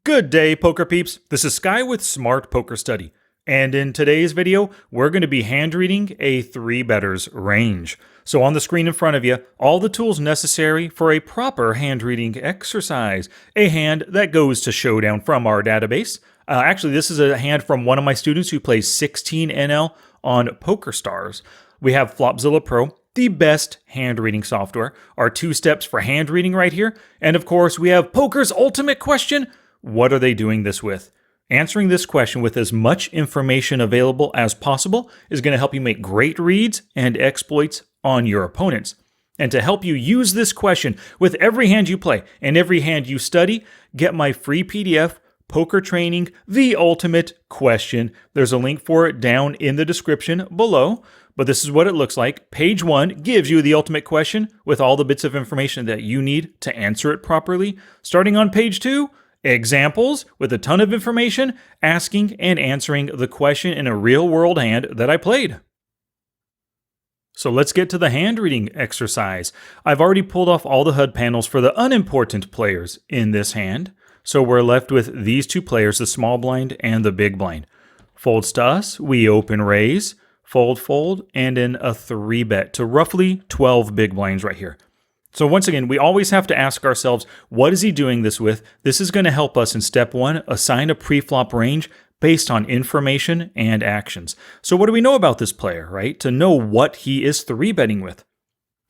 Good day, poker peeps. This is Sky with Smart Poker Study. And in today's video, we're going to be hand reading a 3-better's range. So on the screen in front of you, all the tools necessary for a proper hand reading exercise. A hand that goes to Showdown from our database. Actually, this is a hand from one of my students who plays 16NL on PokerStars. We have Flopzilla Pro, the best hand reading software. Our 2 steps for hand reading right here. And of course, we have Poker's ultimate question. What are they doing this with? Answering this question with as much information available as possible is going to help you make great reads and exploits on your opponents. And to help you use this question with every hand you play and every hand you study, get my free PDF, Poker Training, The Ultimate Question. There's a link for it down in the description below. But this is what it looks like. Page 1 gives you the ultimate question with all the bits of information that you need to answer it properly. Starting on page 2, examples with a ton of information, asking and answering the question in a real-world hand that I played. So let's get to the hand reading exercise. I've already pulled off all the HUD panels for the unimportant players in this hand. So we're left with these 2 players, the small blind and the big blind. Folds to us, we open raise, fold, and in a 3-bet to roughly 12 big blinds right here. So once again, we always have to ask ourselves, what is he doing this with? This is going to help us in step 1, assign a pre-flop range based on information and actions. So what do we know about this player, right? To know what he is 3-betting with.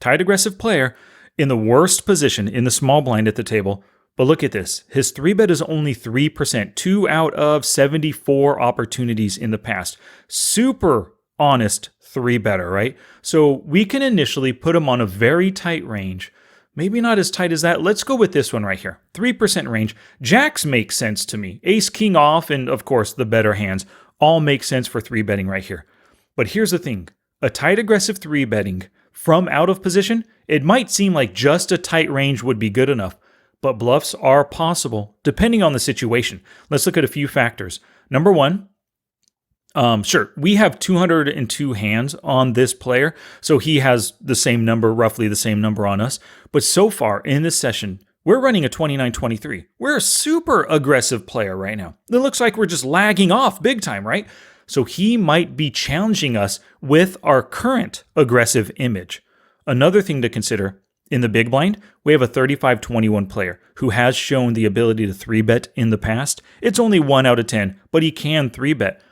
Tight aggressive player in the worst position in the small blind at the table. But look at this. His 3-bet is only 3%, 2 out of 74 opportunities in the past. Super honest 3-better, right? So we can initially put him on a very tight range. Maybe not as tight as that. Let's go with this one right here. 3% range. Jacks make sense to me. Ace, king off, and of course the better hands all make sense for 3-betting right here. But here's the thing. A tight aggressive 3-betting from out of position, it might seem like just a tight range would be good enough, but bluffs are possible depending on the situation. Let's look at a few factors. Number 1, sure, we have 202 hands on this player, so he has the same number, roughly the same number on us. But so far in this session, we're running a 29-23. We're a super aggressive player right now. It looks like we're just lagging off big time, right? So he might be challenging us with our current aggressive image. Another thing to consider, in the big blind, we have a 35-21 player who has shown the ability to 3-bet in the past. It's only 1 out of 10, but he can 3-bet.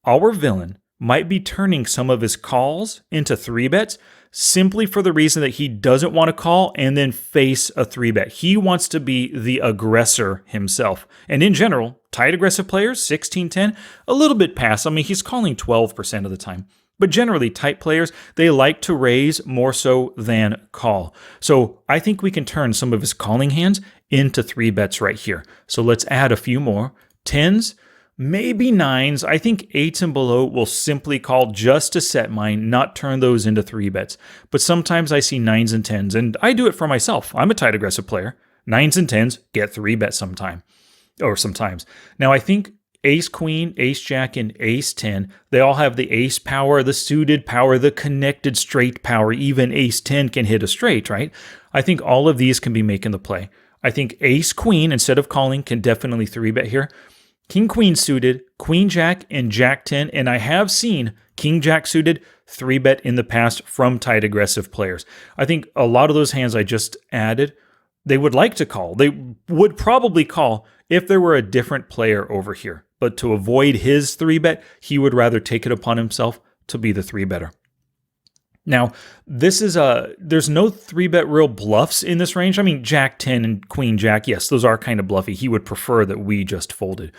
Our villain might be turning some of his calls into 3-bets simply for the reason that he doesn't want to call and then face a 3-bet. He wants to be the aggressor himself. And in general, tight aggressive players, 16-10, a little bit past. I mean, he's calling 12% of the time. But generally, tight players, they like to raise more so than call. So I think we can turn some of his calling hands into 3-bets right here. So let's add a few more. 10s. Maybe 9s. I think 8s and below will simply call just to set mine, not turn those into 3-bets. But sometimes I see 9s and 10s, and I do it for myself. I'm a tight aggressive player. 9s and 10s get 3-bets sometimes. Now I think Ace Queen, Ace Jack, and Ace 10, they all have the ace power, the suited power, the connected straight power. Even Ace 10 can hit a straight, right? I think all of these can be making the play. I think Ace Queen, instead of calling, can definitely 3-bet here. King Queen suited, Queen Jack, and Jack 10, and I have seen King Jack suited 3-bet in the past from tight aggressive players. I think a lot of those hands I just added, they would like to call. They would probably call if there were a different player over here. But to avoid his 3-bet, he would rather take it upon himself to be the 3-better. Now, this is there's no 3-bet real bluffs in this range. I mean, Jack 10 and Queen Jack, yes, those are kind of bluffy. He would prefer that we just folded.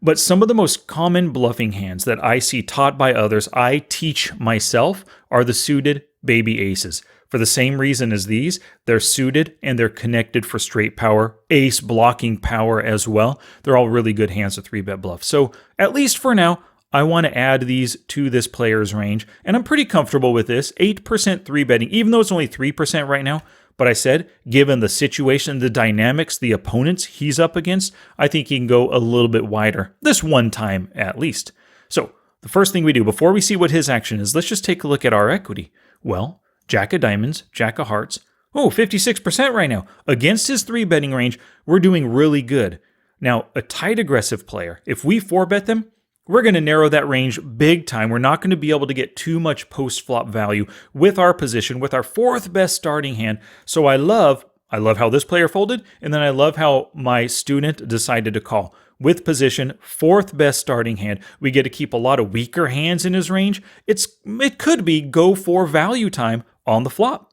But some of the most common bluffing hands that I see taught by others, I teach myself, are the suited baby aces. For the same reason as these, they're suited and they're connected for straight power, ace blocking power as well. They're all really good hands to 3-bet bluff. So at least for now, I want to add these to this player's range, and I'm pretty comfortable with this. 8% 3-betting, even though it's only 3% right now. But I said, given the situation, the dynamics, the opponents he's up against, I think he can go a little bit wider, this one time at least. So the first thing we do before we see what his action is, let's just take a look at our equity. Well, Jack of diamonds, Jack of hearts. Oh, 56% right now. Against his 3-betting range, we're doing really good. Now, a tight aggressive player, if we 4-bet them, we're going to narrow that range big time. We're not going to be able to get too much post-flop value with our position, with our 4th best starting hand. So I love how this player folded, and then I love how my student decided to call. With position, 4th best starting hand. We get to keep a lot of weaker hands in his range. It could be go for value time on the flop.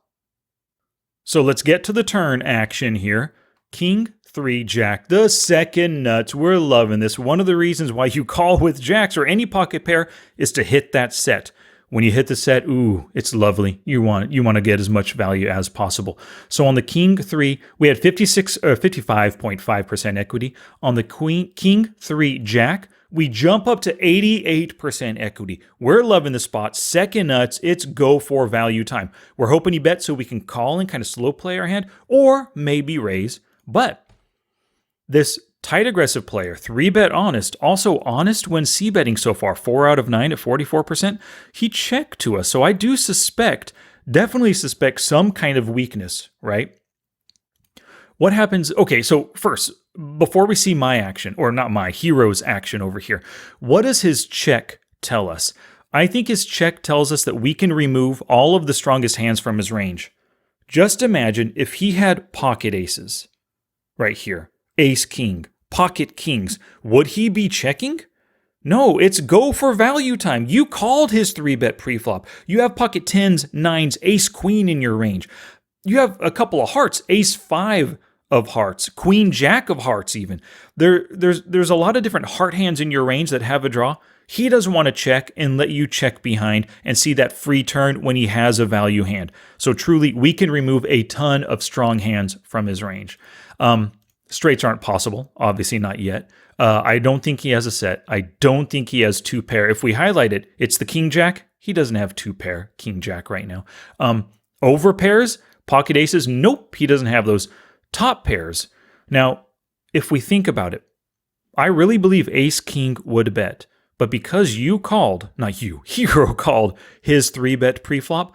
So let's get to the turn action here. King 3 Jack, the second nuts. We're loving this. One of the reasons why you call with jacks or any pocket pair is to hit that set. When you hit the set, ooh, it's lovely. You want to get as much value as possible. So on the King 3, we had 55.5% equity. On the King 3 Jack, we jump up to 88% equity. We're loving the spot. Second nuts, it's go for value time. We're hoping he bets so we can call and kind of slow play our hand, or maybe raise. But this tight aggressive player, 3-bet honest, also honest when c-betting so far, 4 out of 9 at 44%, he checked to us. So I do definitely suspect some kind of weakness, right? What happens? Okay, so first, before we see my action, or not my, Hero's action over here, what does his check tell us? I think his check tells us that we can remove all of the strongest hands from his range. Just imagine if he had pocket aces right here, ace king, pocket kings, would he be checking? No, it's go for value time. You called his 3-bet preflop. You have pocket 10s, 9s, ace queen in your range. You have a couple of hearts, ace 5 of hearts, queen jack of hearts even. There's a lot of different heart hands in your range that have a draw. He doesn't want to check and let you check behind and see that free turn when he has a value hand. So truly, we can remove a ton of strong hands from his range. Straights aren't possible, obviously not yet. I don't think he has a set. I don't think he has 2-pair. If we highlight it, it's the king jack. He doesn't have 2-pair king jack right now. Over pairs, pocket aces, nope, he doesn't have those. Top pairs. Now, if we think about it, I really believe ace king would bet. But because you called, not you, Hero called his 3-bet preflop,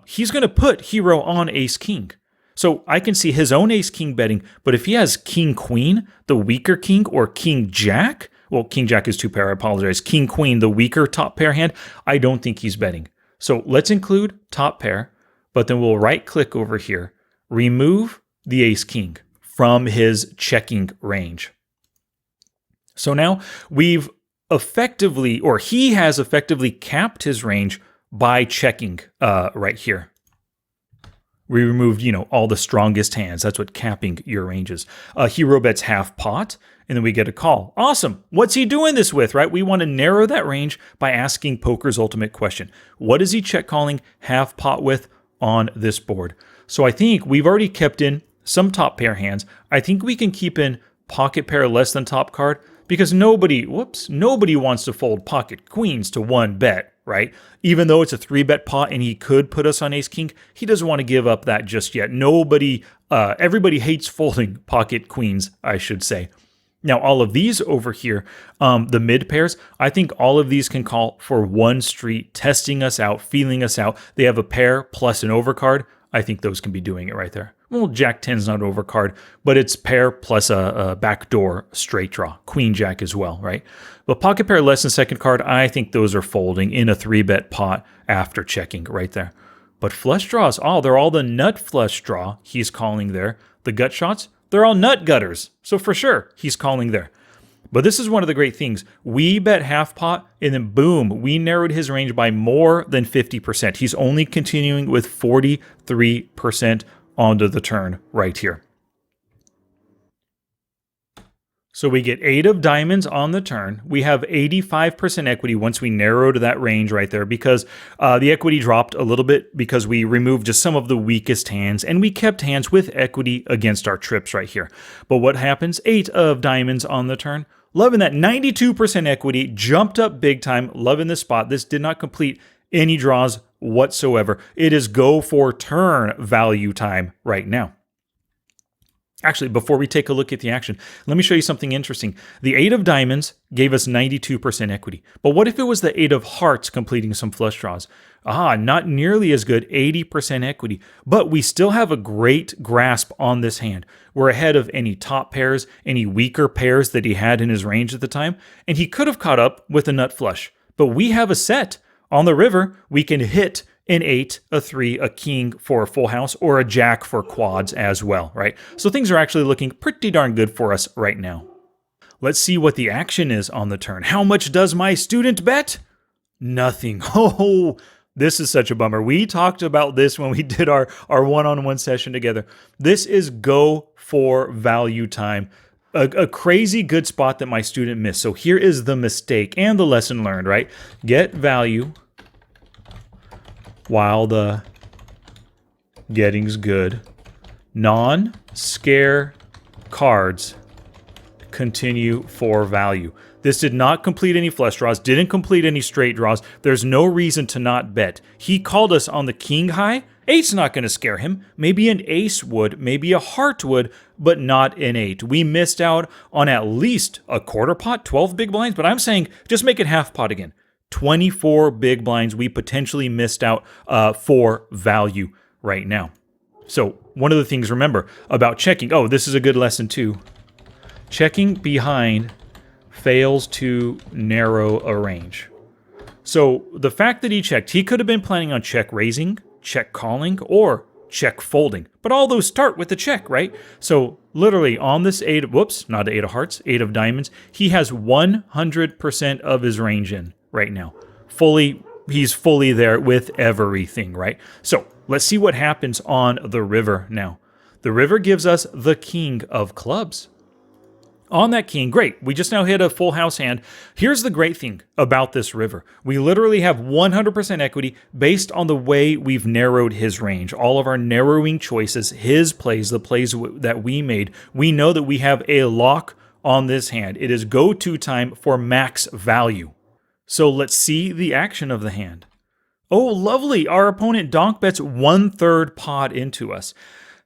he's going to put Hero on ace king. So I can see his own ace king betting, but if he has king queen, the weaker king, or king jack, well, king jack is 2-pair, I apologize, king queen, the weaker top pair hand, I don't think he's betting. So let's include top pair, but then we'll right click over here, remove the ace king from his checking range. So now we've effectively, or he has effectively capped his range by checking right here. We removed, all the strongest hands. That's what capping your range is. Hero bets half pot, and then we get a call. Awesome. What's he doing this with, right? We want to narrow that range by asking poker's ultimate question. What is he check calling half pot with on this board? So I think we've already kept in some top pair hands. I think we can keep in pocket pair less than top card because nobody wants to fold pocket queens to 1-bet. Right? Even though it's a 3-bet pot and he could put us on ace king, he doesn't want to give up that just yet. Everybody hates folding pocket queens, I should say. Now, all of these over here, the mid pairs, I think all of these can call for one street, testing us out, feeling us out. They have a pair plus an overcard. I think those can be doing it right there. Well, Jack 10's not overcard, but it's pair plus a backdoor straight draw. Queen Jack as well, right? But pocket pair less than second card, I think those are folding in a 3-bet pot after checking right there. But flush draws, they're all the nut flush draw he's calling there. The gut shots, they're all nut gutters. So for sure, he's calling there. But this is one of the great things. We bet half pot, and then boom, we narrowed his range by more than 50%. He's only continuing with 43% onto the turn right here. So we get 8 of diamonds on the turn. We have 85% equity once we narrowed that range right there because the equity dropped a little bit because we removed just some of the weakest hands and we kept hands with equity against our trips right here. But what happens? 8 of diamonds on the turn. Loving that 92% equity, jumped up big time, loving this spot. This did not complete any draws whatsoever. It is go for turn value time right now. Actually, before we take a look at the action, let me show you something interesting. The 8 of diamonds gave us 92% equity. But what if it was the 8 of hearts completing some flush draws? Not nearly as good, 80% equity. But we still have a great grasp on this hand. We're ahead of any top pairs, any weaker pairs that he had in his range at the time, and he could have caught up with a nut flush. But we have a set. On the river, we can hit an 8, a 3, a king for a full house, or a jack for quads as well, right? So things are actually looking pretty darn good for us right now. Let's see what the action is on the turn. How much does my student bet? Nothing. Oh, this is such a bummer. We talked about this when we did our one-on-one session together. This is go for value time. A crazy good spot that my student missed. So here is the mistake and the lesson learned, right? Get value while the getting's good. Non-scare cards continue for value. This did not complete any flush draws, didn't complete any straight draws. There's no reason to not bet. He called us on the king high. Eight's not going to scare him. Maybe an ace would, maybe a heart would, but not an 8. We missed out on at least a quarter pot, 12 big blinds, but I'm saying just make it half pot again. 24 big blinds we potentially missed out for value right now. So one of the things, remember, about checking, this is a good lesson too. Checking behind fails to narrow a range. So the fact that he checked, he could have been planning on check raising, check calling, or check folding. But all those start with the check, right? So literally on this 8, not 8 of hearts, 8 of diamonds, he has 100% of his range in right now. He's fully there with everything, right? So let's see what happens on the river now. The river gives us the king of clubs. On that king, great. We just now hit a full house hand. Here's the great thing about this river. We literally have 100% equity based on the way we've narrowed his range. All of our narrowing choices, his plays, the plays that we made, we know that we have a lock on this hand. It is go-to time for max value. So let's see the action of the hand. Oh, lovely. Our opponent donk bets 1/3 pot into us.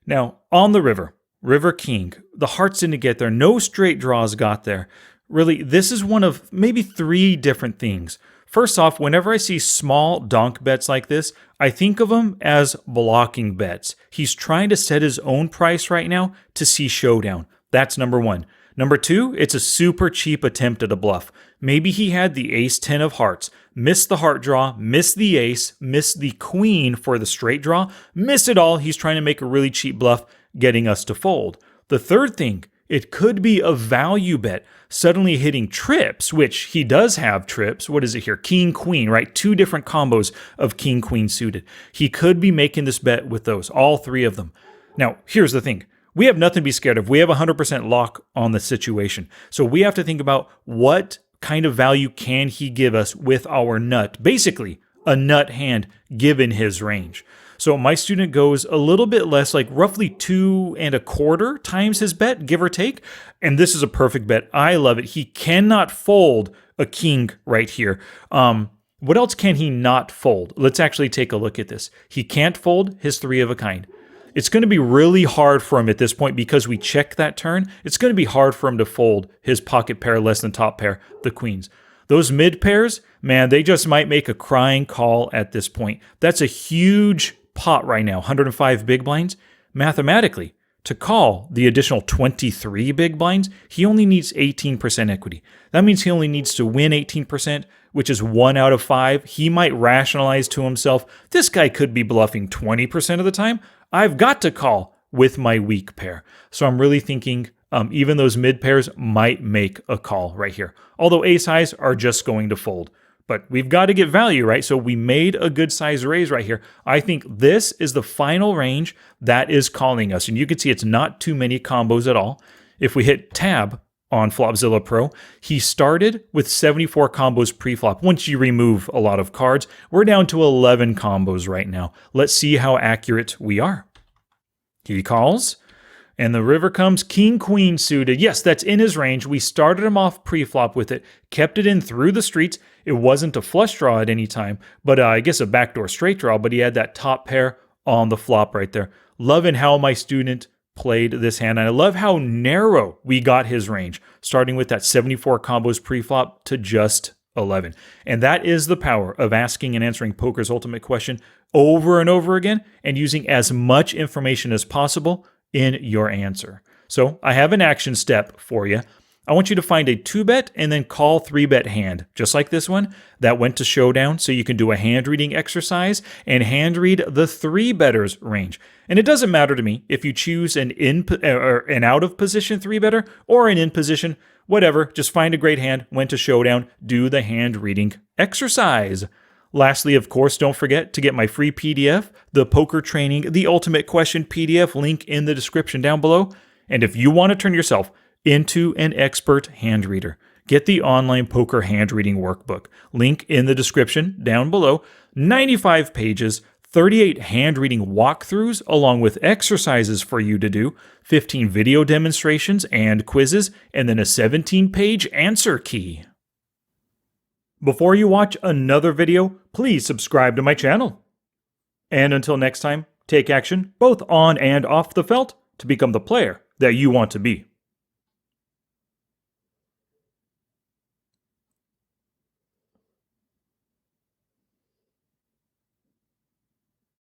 Now, on the river, River King, the hearts didn't get there. No straight draws got there. Really, this is one of maybe 3 different things. First off, whenever I see small donk bets like this, I think of them as blocking bets. He's trying to set his own price right now to see showdown. That's number 1. Number 2, it's a super cheap attempt at a bluff. Maybe he had the ace-10 of hearts, missed the heart draw, missed the ace, missed the queen for the straight draw, missed it all. He's trying to make a really cheap bluff, getting us to fold. The third thing, it could be a value bet, suddenly hitting trips, which he does have trips. What is it here? King, queen, right? 2 different combos of king, queen suited. He could be making this bet with those, all 3 of them. Now, here's the thing. We have nothing to be scared of. We have 100% lock on the situation. So we have to think about what kind of value can he give us with our nut. Basically, a nut hand given his range. So my student goes a little bit less, like roughly 2 1/4 times his bet, give or take. And this is a perfect bet. I love it. He cannot fold a king right here. What else can he not fold? Let's actually take a look at this. He can't fold his 3 of a kind. It's going to be really hard for him at this point because we check that turn. It's going to be hard for him to fold his pocket pair less than top pair, the queens. Those mid pairs, man, they just might make a crying call at this point. That's a huge pot right now, 105 big blinds. Mathematically, to call the additional 23 big blinds, he only needs 18% equity. That means he only needs to win 18%, which is 1 out of 5. He might rationalize to himself, this guy could be bluffing 20% of the time. I've got to call with my weak pair. So I'm really thinking even those mid pairs might make a call right here. Although ace highs are just going to fold. But we've got to get value, right? So we made a good size raise right here. I think this is the final range that is calling us. And you can see it's not too many combos at all. If we hit tab on Flopzilla Pro, he started with 74 combos pre-flop. Once you remove a lot of cards, we're down to 11 combos right now. Let's see how accurate we are. He calls, and the river comes king, queen suited. Yes, that's in his range. We started him off pre-flop with it, kept it in through the streets. It wasn't a flush draw at any time, but I guess a backdoor straight draw, but he had that top pair on the flop right there. Loving how my student played this hand. And I love how narrow we got his range, starting with that 74 combos pre-flop to just 11. And that is the power of asking and answering poker's ultimate question over and over again and using as much information as possible in your answer. So I have an action step for you. I want you to find a 2-bet and then call 3-bet hand, just like this one, that went to showdown, so you can do a hand reading exercise and hand read the 3-better's range. And it doesn't matter to me if you choose an out of position 3-better or an in position, whatever, just find a great hand, went to showdown, do the hand reading exercise. Lastly, of course, don't forget to get my free PDF, the Poker Training, the Ultimate Question PDF, link in the description down below. And if you want to turn yourself into an expert hand reader, get the online poker hand reading workbook. Link in the description down below. 95 pages, 38 hand reading walkthroughs along with exercises for you to do, 15 video demonstrations and quizzes, and then a 17-page answer key. Before you watch another video, please subscribe to my channel. And until next time, take action both on and off the felt to become the player that you want to be.